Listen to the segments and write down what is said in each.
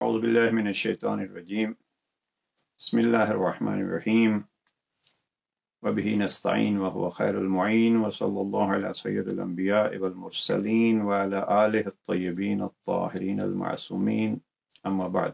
أعوذ بالله من الشيطان الرجيم بسم الله الرحمن الرحيم وبه نستعين وهو خير المعين وصلى الله على سيد الأنبياء والمرسلين وعلى آله الطيبين الطاهرين المعصومين أما بعد.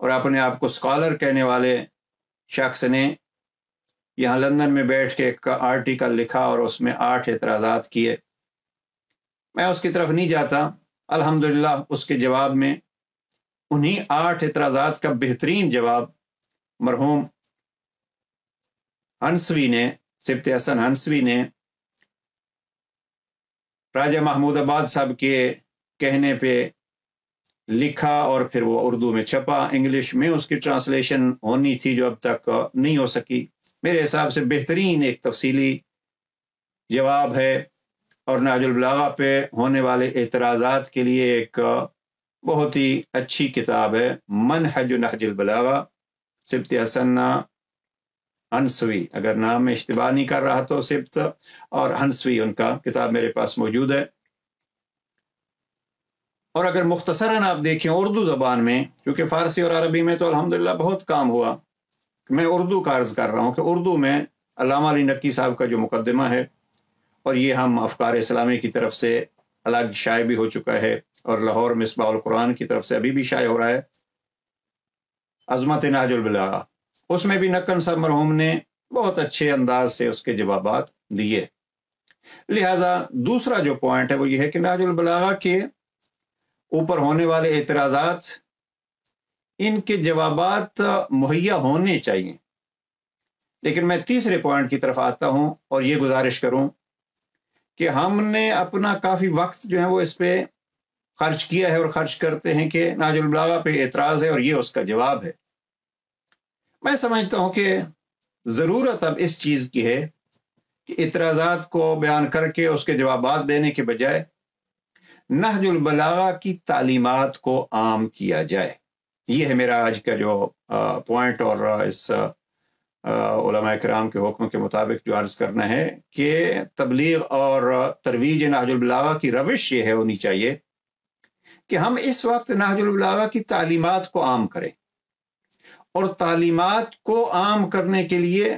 اور اپنے آپ کو اسکالر کہنے والے شخص نے یہاں لندن میں بیٹھ کے ایک آرٹیکل لکھا اور اس میں 8 اعتراضات کیے. میں اس کی طرف نہیں جاتا. الحمدللہ اس کے جواب میں انہی 8 اعتراضات کا بہترین جواب مرحوم ہنسوی نے، سبط حسن ہنسوی نے راجہ محمود آباد صاحب کے کہنے پہ لکھا، اور پھر وہ اردو میں چھپا. انگلش میں اس کی ٹرانسلیشن ہونی تھی جو اب تک نہیں ہو سکی. میرے حساب سے بہترین ایک تفصیلی جواب ہے، اور نہج البلاغہ پہ ہونے والے اعتراضات کے لیے ایک بہت ہی اچھی کتاب ہے منہج نہج البلاغہ، سبط حسن ہنسوی. اگر نام میں اشتباہ نہیں کر رہا تو سبط اور ہنسوی، ان کا کتاب میرے پاس موجود ہے. اور اگر مختصراً آپ دیکھیں اردو زبان میں، کیونکہ فارسی اور عربی میں تو الحمدللہ بہت کام ہوا، میں اردو کا عرض کر رہا ہوں کہ اردو میں علامہ علی نقی صاحب کا جو مقدمہ ہے، اور یہ ہم افکار اسلامی کی طرف سے الگ شائع بھی ہو چکا ہے، اور لاہور مصباح القرآن کی طرف سے ابھی بھی شائع ہو رہا ہے، عظمت نہج البلاغہ. اس میں بھی نقن صاحب مرحوم نے بہت اچھے انداز سے اس کے جوابات دیے. لہذا دوسرا جو پوائنٹ ہے وہ یہ ہے کہ نہج البلاغہ کے اوپر ہونے والے اعتراضات، ان کے جوابات مہیا ہونے چاہیے. لیکن میں تیسرے پوائنٹ کی طرف آتا ہوں اور یہ گزارش کروں کہ ہم نے اپنا کافی وقت جو ہے وہ اس پہ خرچ کیا ہے اور خرچ کرتے ہیں کہ نہج البلاغہ پہ اعتراض ہے اور یہ اس کا جواب ہے. میں سمجھتا ہوں کہ ضرورت اب اس چیز کی ہے کہ اعتراضات کو بیان کر کے اس کے جوابات دینے کے بجائے نہج البلاغہ کی تعلیمات کو عام کیا جائے. یہ ہے میرا آج کا جو پوائنٹ، اور اس علماء کرام کے حکم کے مطابق جو عرض کرنا ہے کہ تبلیغ اور ترویج نہج البلاغہ کی روش یہ ہے ہونی چاہیے کہ ہم اس وقت نہج البلاغہ کی تعلیمات کو عام کریں. اور تعلیمات کو عام کرنے کے لیے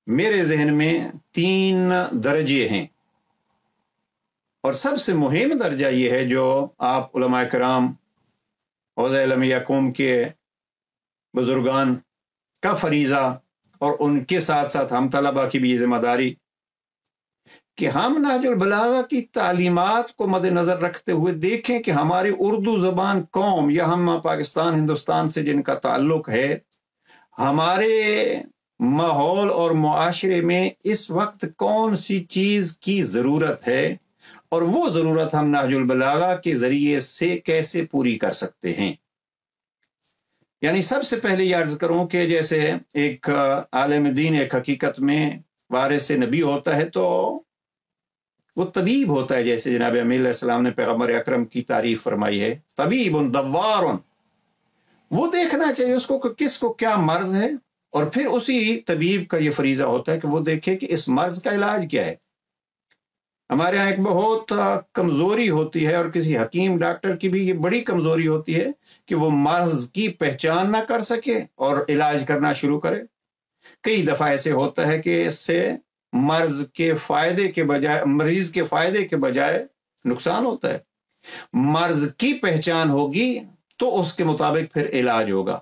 میرے ذہن میں 3 درجے ہیں، اور سب سے مہم درجہ یہ ہے جو آپ علماء کرام حوزہ علمیہ قوم کے بزرگان کا فریضہ، اور ان کے ساتھ ساتھ ہم طلبہ کی بھی ذمہ داری، کہ ہم نہج البلاغہ کی تعلیمات کو مد نظر رکھتے ہوئے دیکھیں کہ ہماری اردو زبان قوم یا ہم پاکستان ہندوستان سے جن کا تعلق ہے، ہمارے ماحول اور معاشرے میں اس وقت کون سی چیز کی ضرورت ہے، اور وہ ضرورت ہم نہج البلاغہ کے ذریعے سے کیسے پوری کر سکتے ہیں. یعنی سب سے پہلے یہ عرض کروں کہ جیسے ایک عالم دین ایک حقیقت میں وارث نبی ہوتا ہے تو وہ طبیب ہوتا ہے، جیسے جناب امیر علیہ السلام نے پیغمبر اکرم کی تعریف فرمائی ہے، طبیب دوار. وہ دیکھنا چاہیے اس کو کہ کس کو کیا مرض ہے، اور پھر اسی طبیب کا یہ فریضہ ہوتا ہے کہ وہ دیکھے کہ اس مرض کا علاج کیا ہے. ہمارے ہاں ایک بہت کمزوری ہوتی ہے، اور کسی حکیم ڈاکٹر کی بھی یہ بڑی کمزوری ہوتی ہے کہ وہ مرض کی پہچان نہ کر سکے اور علاج کرنا شروع کرے. کئی دفعہ ایسے ہوتا ہے کہ اس سے مرض کے فائدے کے بجائے، مریض کے فائدے کے بجائے نقصان ہوتا ہے. مرض کی پہچان ہوگی تو اس کے مطابق پھر علاج ہوگا.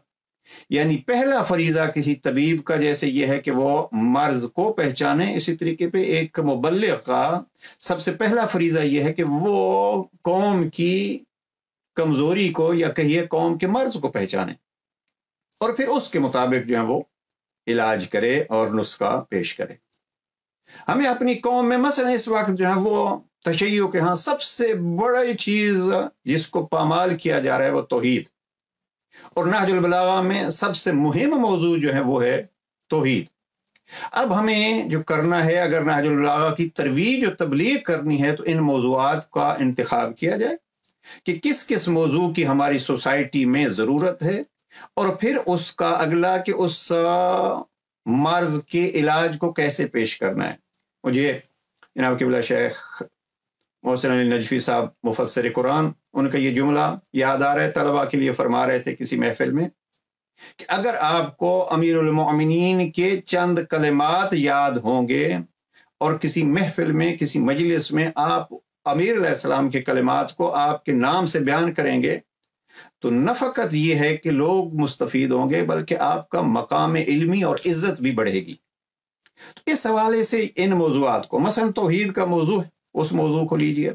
یعنی پہلا فریضہ کسی طبیب کا جیسے یہ ہے کہ وہ مرض کو پہچانے، اسی طریقے پہ ایک مبلغ کا سب سے پہلا فریضہ یہ ہے کہ وہ قوم کی کمزوری کو یا کہیے قوم کے مرض کو پہچانے، اور پھر اس کے مطابق جو ہے وہ علاج کرے اور نسخہ پیش کرے. ہمیں اپنی قوم میں مثلا اس وقت جو ہے وہ تشیع کے ہاں سب سے بڑی چیز جس کو پامال کیا جا رہا ہے وہ توحید، اور نہج البلاغہ میں سب سے مہم موضوع جو ہے وہ ہے توحید. اب ہمیں جو کرنا ہے، اگر نہج البلاغہ کی ترویج و تبلیغ کرنی ہے تو ان موضوعات کا انتخاب کیا جائے کہ کس کس موضوع کی ہماری سوسائٹی میں ضرورت ہے، اور پھر اس کا اگلا کہ اس مرض کے علاج کو کیسے پیش کرنا ہے. مجھے جناب قبلہ شیخ محسن علی نجفی صاحب مفسر قرآن، ان کا یہ جملہ یاد آ رہا ہے، طلبہ کے لیے فرما رہے تھے کسی محفل میں کہ اگر آپ کو امیر المؤمنین کے چند کلمات یاد ہوں گے اور کسی محفل میں کسی مجلس میں آپ امیر علیہ السلام کے کلمات کو آپ کے نام سے بیان کریں گے تو نہ فقط یہ ہے کہ لوگ مستفید ہوں گے بلکہ آپ کا مقام علمی اور عزت بھی بڑھے گی۔ تو اس حوالے سے ان موضوعات کو، مثلا توحید کا موضوع ہے، اس موضوع کو لیجئے،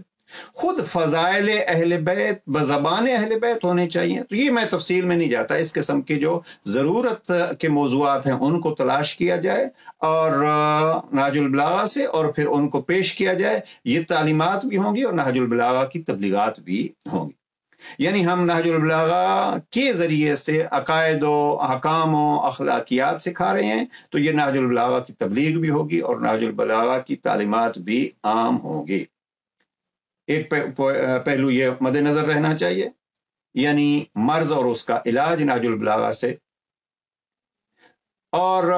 خود فضائل اہل بیت بزبان اہل بیت ہونے چاہیے۔ تو یہ میں تفصیل میں نہیں جاتا، اس قسم کی جو ضرورت کے موضوعات ہیں ان کو تلاش کیا جائے اور نہج البلاغہ سے، اور پھر ان کو پیش کیا جائے۔ یہ تعلیمات بھی ہوں گی اور نہج البلاغہ کی تبلیغات بھی ہوں گی۔ یعنی ہم نہج البلاغہ کے ذریعے سے عقائد و احکام و اخلاقیات سکھا رہے ہیں، تو یہ نہج البلاغہ کی تبلیغ بھی ہوگی اور نہج البلاغہ کی تعلیمات بھی عام ہوں گی۔ ایک پہلو یہ مد نظر رہنا چاہیے، یعنی مرض اور اس کا علاج نہج البلاغہ سے۔ اور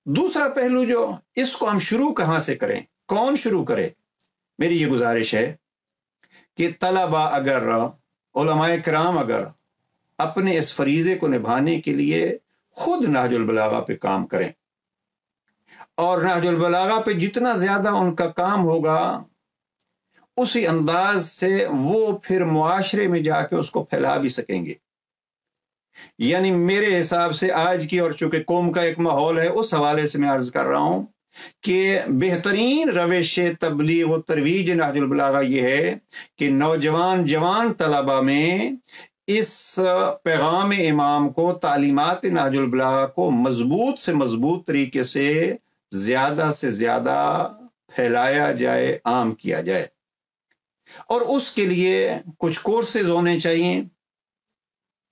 دوسرا پہلو جو اس کو ہم شروع کہاں سے کریں، کون شروع کرے؟ میری یہ گزارش ہے کہ طلبہ اگر، علماء کرام اگر اپنے اس فریضے کو نبھانے کے لیے خود نہج البلاغہ پہ کام کریں، اور نہج البلاغہ پہ جتنا زیادہ ان کا کام ہوگا اسی انداز سے وہ پھر معاشرے میں جا کے اس کو پھیلا بھی سکیں گے۔ یعنی میرے حساب سے آج کی، اور چونکہ قوم کا ایک ماحول ہے، اس حوالے سے میں عرض کر رہا ہوں کہ بہترین روش تبلیغ و ترویج نہج البلاغہ یہ ہے کہ جوان طلبہ میں اس پیغام امام کو، تعلیمات نہج البلاغہ کو مضبوط سے مضبوط طریقے سے زیادہ پھیلایا جائے، عام کیا جائے۔ اور اس کے لیے کچھ کورسز ہونے چاہیے،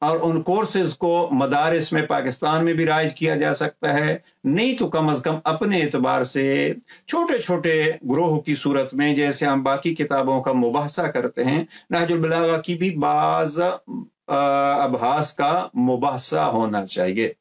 اور ان کورسز کو مدارس میں پاکستان میں بھی رائج کیا جا سکتا ہے، نہیں تو کم از کم اپنے اعتبار سے چھوٹے چھوٹے گروہ کی صورت میں، جیسے ہم باقی کتابوں کا مباحثہ کرتے ہیں، نہج البلاغہ کی بھی بعض ابحاث کا مباحثہ ہونا چاہیے۔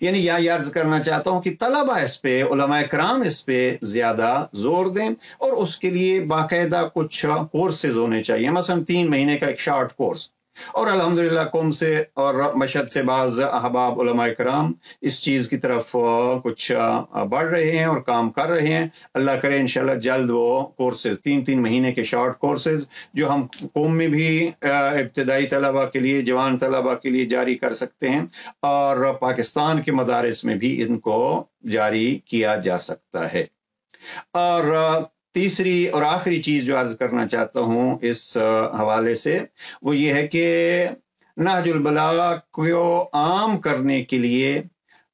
یعنی یہ عرض کرنا چاہتا ہوں کہ طلبہ اس پہ، علماء کرام اس پہ زیادہ زور دیں، اور اس کے لیے باقاعدہ کچھ کورسز ہونے چاہیے، مثلا 3 مہینے کا ایک شارٹ کورس۔ اور الحمدللہ قوم سے اور مشہد سے بعض احباب علماء کرام اس چیز کی طرف کچھ بڑھ رہے ہیں اور کام کر رہے ہیں۔ اللہ کرے انشاءاللہ جلد وہ کورسز، 3 مہینے کے شارٹ کورسز جو ہم قوم میں بھی ابتدائی طلبہ کے لیے، جوان طلبہ کے لیے جاری کر سکتے ہیں، اور پاکستان کے مدارس میں بھی ان کو جاری کیا جا سکتا ہے۔ اور تیسری اور آخری چیز جو عرض کرنا چاہتا ہوں اس حوالے سے، وہ یہ ہے کہ نہج البلاغہ کو عام کرنے کے لیے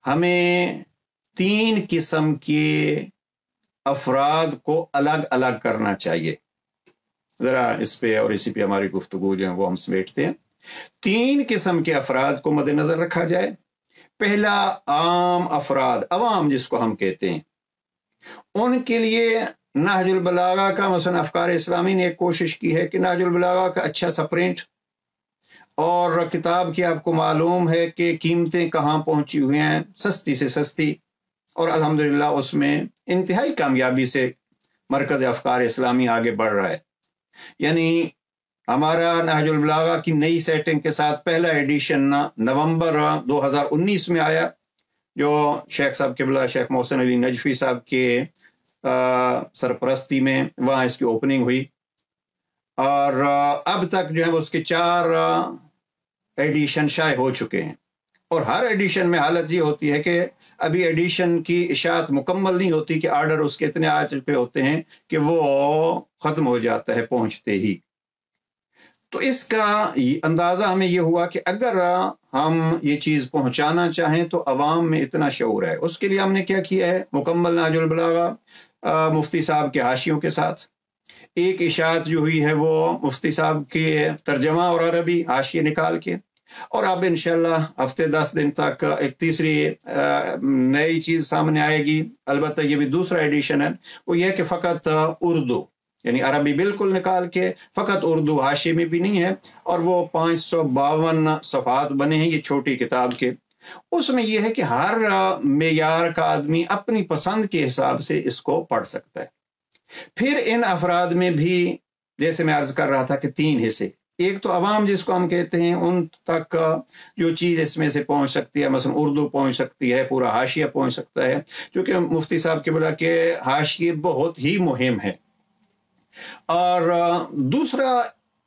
ہمیں 3 قسم کے افراد کو الگ الگ کرنا چاہیے۔ ذرا اس پہ اور اسی پہ ہماری گفتگو جو ہے وہ ہم سمیٹتے ہیں۔ 3 قسم کے افراد کو مد نظر رکھا جائے۔ پہلا، عام افراد، عوام جس کو ہم کہتے ہیں، ان کے لیے نہج البلاغہ کا، مثلا افکار اسلامی نے ایک کوشش کی ہے کہ نہج البلاغہ کا اچھا سا پرنٹ، اور کتاب کی آپ کو معلوم ہے کہ قیمتیں کہاں پہنچی ہوئی ہیں، سستی سے سستی، اور الحمدللہ اس میں انتہائی کامیابی سے مرکز افکار اسلامی آگے بڑھ رہا ہے۔ یعنی ہمارا نہج البلاغہ کی نئی سیٹنگ کے ساتھ پہلا ایڈیشن نومبر 2019 میں آیا، جو شیخ صاحب قبلہ شیخ محسن علی نجفی صاحب کے سرپرستی میں وہاں اس کی اوپننگ ہوئی، اور اب تک جو ہے اس کے 4 ایڈیشن شائع ہو چکے ہیں۔ اور ہر ایڈیشن میں حالت یہ ہوتی ہے کہ ابھی ایڈیشن کی اشاعت مکمل نہیں ہوتی کہ آرڈر اس کے اتنے آ چکے ہوتے ہیں کہ وہ ختم ہو جاتا ہے پہنچتے ہی۔ تو اس کا اندازہ ہمیں یہ ہوا کہ اگر ہم یہ چیز پہنچانا چاہیں تو عوام میں اتنا شعور ہے۔ اس کے لیے ہم نے کیا کیا ہے، مکمل نہج البلاغہ مفتی صاحب کے حاشیوں کے ساتھ، ایک اشاعت جو ہوئی ہے وہ مفتی صاحب کے ترجمہ اور عربی حاشیے نکال کے، اور اب انشاءاللہ ہفتے 10 دن تک ایک تیسری نئی چیز سامنے آئے گی۔ البتہ یہ بھی دوسرا ایڈیشن ہے، وہ یہ کہ فقط اردو، یعنی عربی بالکل نکال کے فقط اردو، حاشیے میں بھی نہیں ہے، اور وہ 552 صفحات بنے ہیں یہ چھوٹی کتاب کے۔ اس میں یہ ہے کہ ہر معیار کا آدمی اپنی پسند کے حساب سے اس کو پڑھ سکتا ہے۔ پھر ان افراد میں بھی، جیسے میں عرض کر رہا تھا کہ 3 حصے، ایک تو عوام جس کو ہم کہتے ہیں، ان تک جو چیز اس میں سے پہنچ سکتی ہے، مثلا اردو پہنچ سکتی ہے، پورا حاشیہ پہنچ سکتا ہے، کیونکہ مفتی صاحب کے بلا کے حاشیے بہت ہی مہم ہے۔ اور دوسرا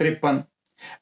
53,